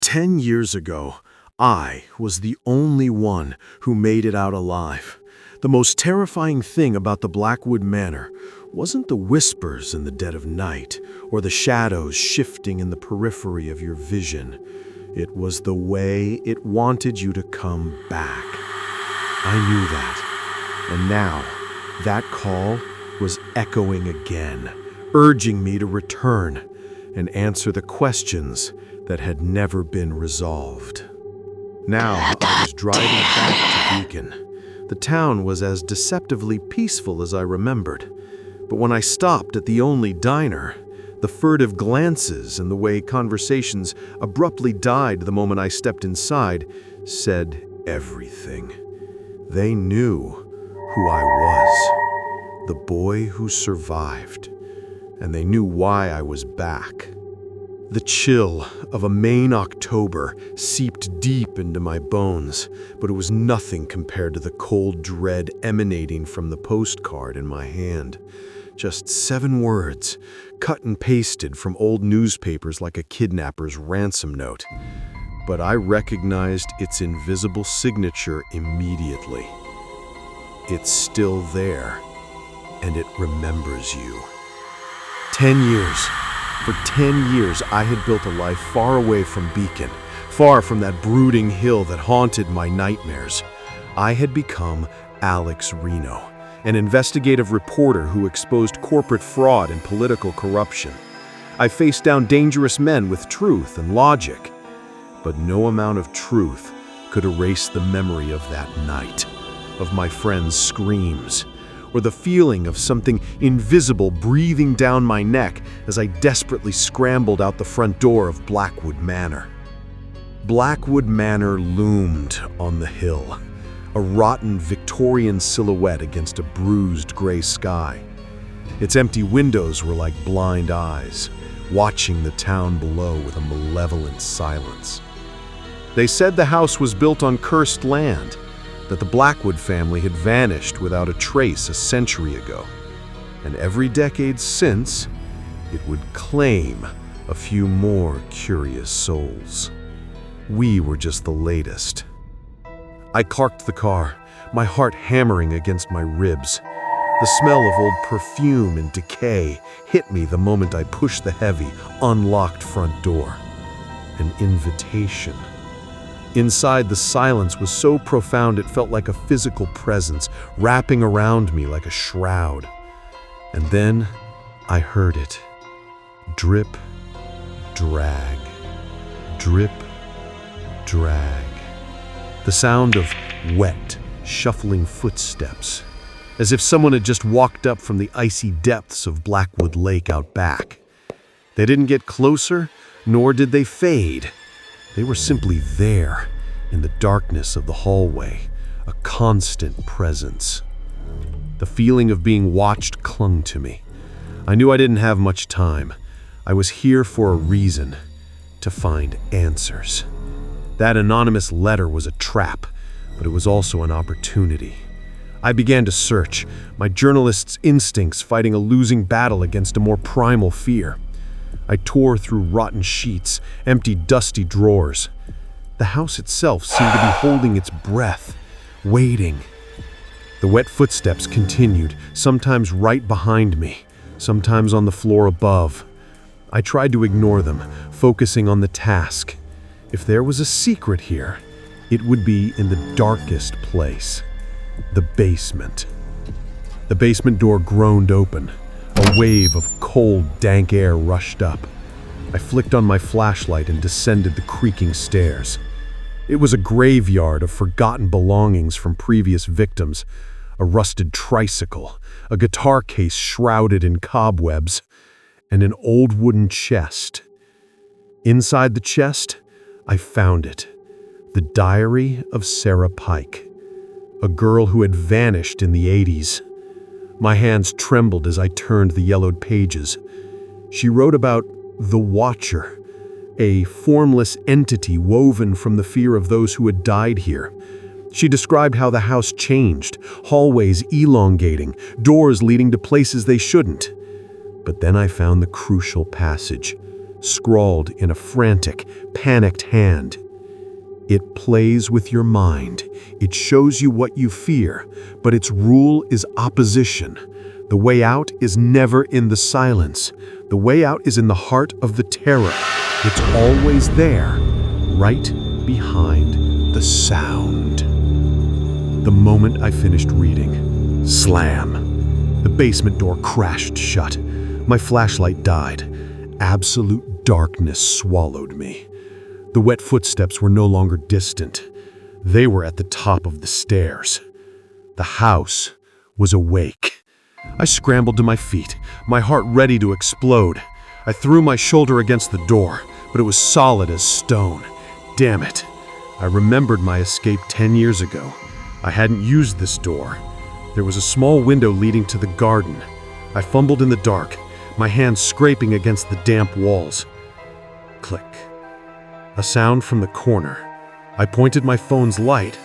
10 years ago, I was the only one who made it out alive. The most terrifying thing about the Blackwood Manor wasn't the whispers in the dead of night or the shadows shifting in the periphery of your vision. It was the way it wanted you to come back. I knew that. And now, that call was echoing again, urging me to return and answer the questions that had never been resolved. Now I was driving back to Beacon. The town was as deceptively peaceful as I remembered. But when I stopped at the only diner, the furtive glances and the way conversations abruptly died the moment I stepped inside said everything. They knew who I was, the boy who survived, and they knew why I was back. The chill of a Maine October seeped deep into my bones, but it was nothing compared to the cold dread emanating from the postcard in my hand. Just 7 words, cut and pasted from old newspapers like a kidnapper's ransom note. But I recognized its invisible signature immediately. It's still there, and it remembers you. 10 years. For 10 years, I had built a life far away from Beacon, far from that brooding hill that haunted my nightmares. I had become Alex Reno, an investigative reporter who exposed corporate fraud and political corruption. I faced down dangerous men with truth and logic, but no amount of truth could erase the memory of that night, of my friends' screams, or the feeling of something invisible breathing down my neck as I desperately scrambled out the front door of Blackwood Manor. Blackwood Manor loomed on the hill, a rotten Victorian silhouette against a bruised gray sky. Its empty windows were like blind eyes, watching the town below with a malevolent silence. They said the house was built on cursed land, that the Blackwood family had vanished without a trace a century ago, and every decade since, it would claim a few more curious souls. We were just the latest. I parked the car, my heart hammering against my ribs. The smell of old perfume and decay hit me the moment I pushed the heavy, unlocked front door. An invitation. Inside, the silence was so profound it felt like a physical presence wrapping around me like a shroud. And then I heard it. Drip, drag. Drip, drag. The sound of wet, shuffling footsteps, as if someone had just walked up from the icy depths of Blackwood Lake out back. They didn't get closer, nor did they fade. They were simply there, in the darkness of the hallway, a constant presence. The feeling of being watched clung to me. I knew I didn't have much time. I was here for a reason, to find answers. That anonymous letter was a trap, but it was also an opportunity. I began to search, my journalist's instincts fighting a losing battle against a more primal fear. I tore through rotten sheets, empty, dusty drawers. The house itself seemed to be holding its breath, waiting. The wet footsteps continued, sometimes right behind me, sometimes on the floor above. I tried to ignore them, focusing on the task. If there was a secret here, it would be in the darkest place, the basement. The basement door groaned open. A wave of cold, dank air rushed up. I flicked on my flashlight and descended the creaking stairs. It was a graveyard of forgotten belongings from previous victims. A rusted tricycle, a guitar case shrouded in cobwebs, and an old wooden chest. Inside the chest, I found it. The diary of Sarah Pike, a girl who had vanished in the 80s. My hands trembled as I turned the yellowed pages. She wrote about the Watcher, a formless entity woven from the fear of those who had died here. She described how the house changed, hallways elongating, doors leading to places they shouldn't. But then I found the crucial passage, scrawled in a frantic, panicked hand. It plays with your mind. It shows you what you fear, but its rule is opposition. The way out is never in the silence. The way out is in the heart of the terror. It's always there, right behind the sound. The moment I finished reading, slam. The basement door crashed shut. My flashlight died. Absolute darkness swallowed me. The wet footsteps were no longer distant. They were at the top of the stairs. The house was awake. I scrambled to my feet, my heart ready to explode. I threw my shoulder against the door, but it was solid as stone. Damn it. I remembered my escape 10 years ago. I hadn't used this door. There was a small window leading to the garden. I fumbled in the dark, my hands scraping against the damp walls. Click. A sound from the corner. I pointed my phone's light.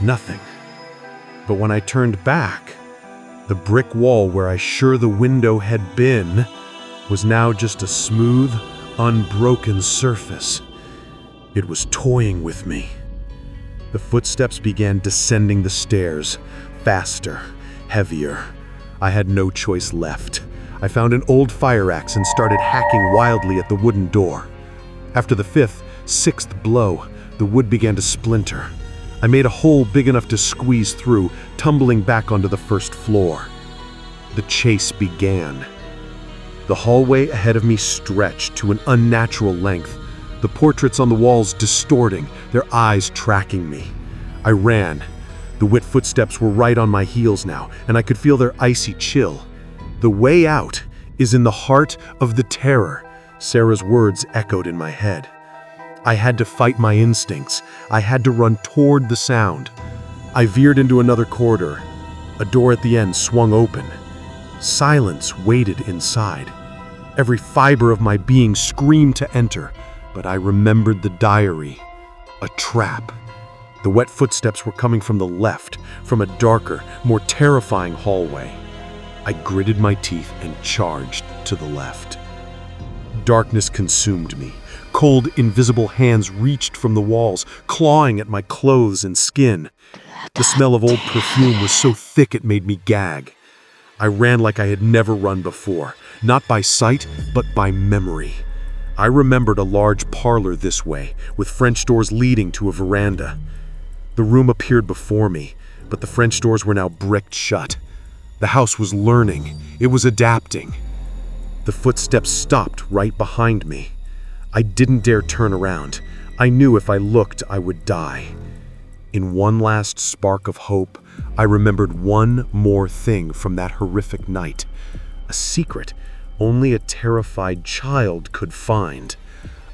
Nothing. But when I turned back, the brick wall where I sure the window had been was now just a smooth, unbroken surface. It was toying with me. The footsteps began descending the stairs, faster, heavier. I had no choice left. I found an old fire axe and started hacking wildly at the wooden door. After the fifth, sixth blow, the wood began to splinter. I made a hole big enough to squeeze through, tumbling back onto the first floor. The chase began. The hallway ahead of me stretched to an unnatural length, the portraits on the walls distorting, their eyes tracking me. I ran. The wet footsteps were right on my heels now, and I could feel their icy chill. The way out is in the heart of the terror. Sarah's words echoed in my head. I had to fight my instincts. I had to run toward the sound. I veered into another corridor. A door at the end swung open. Silence waited inside. Every fiber of my being screamed to enter, but I remembered the diary. A trap. The wet footsteps were coming from the left, from a darker, more terrifying hallway. I gritted my teeth and charged to the left. Darkness consumed me. Cold, invisible hands reached from the walls, clawing at my clothes and skin. The smell of old perfume was so thick it made me gag. I ran like I had never run before, not by sight, but by memory. I remembered a large parlor this way, with French doors leading to a veranda. The room appeared before me, but the French doors were now bricked shut. The house was learning. It was adapting. The footsteps stopped right behind me. I didn't dare turn around. I knew if I looked, I would die. In one last spark of hope, I remembered one more thing from that horrific night. A secret only a terrified child could find.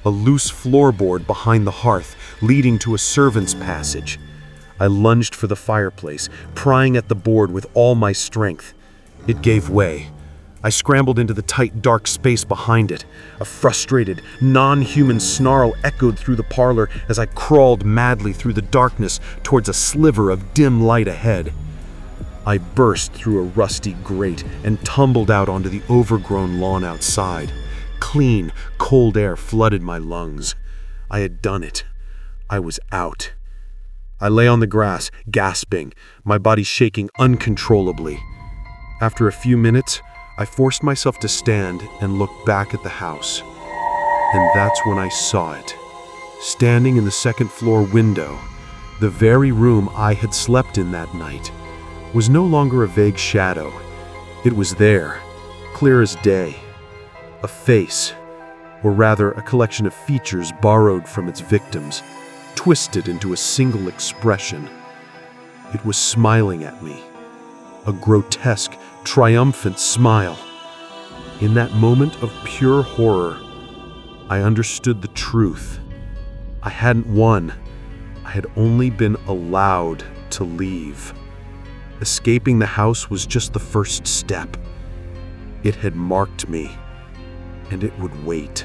A loose floorboard behind the hearth, leading to a servant's passage. I lunged for the fireplace, prying at the board with all my strength. It gave way. I scrambled into the tight, dark space behind it. A frustrated, non-human snarl echoed through the parlor as I crawled madly through the darkness towards a sliver of dim light ahead. I burst through a rusty grate and tumbled out onto the overgrown lawn outside. Clean, cold air flooded my lungs. I had done it. I was out. I lay on the grass, gasping, my body shaking uncontrollably. After a few minutes, I forced myself to stand and look back at the house. And that's when I saw it. Standing in the second floor window, the very room I had slept in that night, was no longer a vague shadow. It was there, clear as day. A face, or rather a collection of features borrowed from its victims, twisted into a single expression. It was smiling at me. A grotesque, triumphant smile. In that moment of pure horror, I understood the truth. I hadn't won. I had only been allowed to leave. Escaping the house was just the first step. It had marked me, and it would wait.